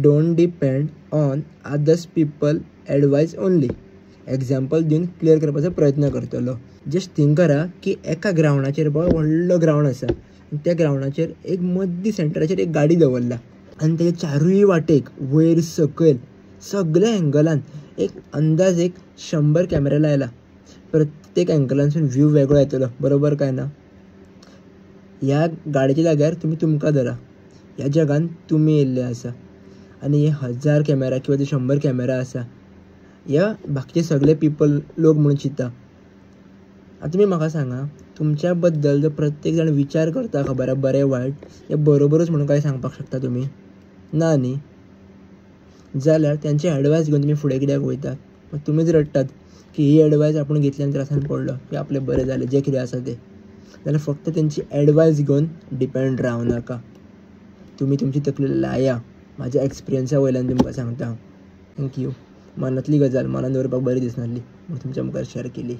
Don't depend on others people advice only. Example दिवन clear करपाचो प्रयत्न करतलो. जस्ट थिंक करा की एका ग्रावंडाचेर व्हडलो ग्रावंड आसा आनी त्या ग्रावंडाचेर एक मद्दी सेंटराचेर एक गाडी दवरला आनी तेच्या चारूय वाटेक वयर सकयल सगळ्या एंगलान एक अंदाज 100 कॅमेरा लायला. प्रत्येक एंगलानसून व्यू वेगळो येतलो, बरोबर काय ना. ह्या गाडयेच्या जाग्यार तुमकां धरा. ह्या जगान तुमी येयल्ले आसा आनी हे 1000 कॅमेरा किंवा ते 100 कॅमेरा आसा ह्या बाकीचे सगळे पीपल लोक म्हणून चिंता. आतां तुमी म्हाका सांगा, तुमच्या बद्दल जो प्रत्येक जाण विचार करता खबर बरें वायट हे बरोबरच म्हणून काय सांगपाक शकता तुमी ना न्ही. जाल्यार त्यांची एडवायस घेवन तुमी फुडें कित्याक वयतात. मग तुमीच रडटात की ही एडवायस आपण घेतली आनी त्रासान पडलो की आपलें बरें जालें जें कितें आसा तें. जाल्यार फक्त तेंची एडवायस घेवन डिपेंड रावं नाका. तुमी तुमची तकली लाया. म्हाज्या एक्सपिरियन्सा वयल्यान तुमकां सांगता. थँक्यू. मनांतली गजाल मनान दवरपाक बरी दिसनासली म्हूण तुमच्या मुखार शेअर केली.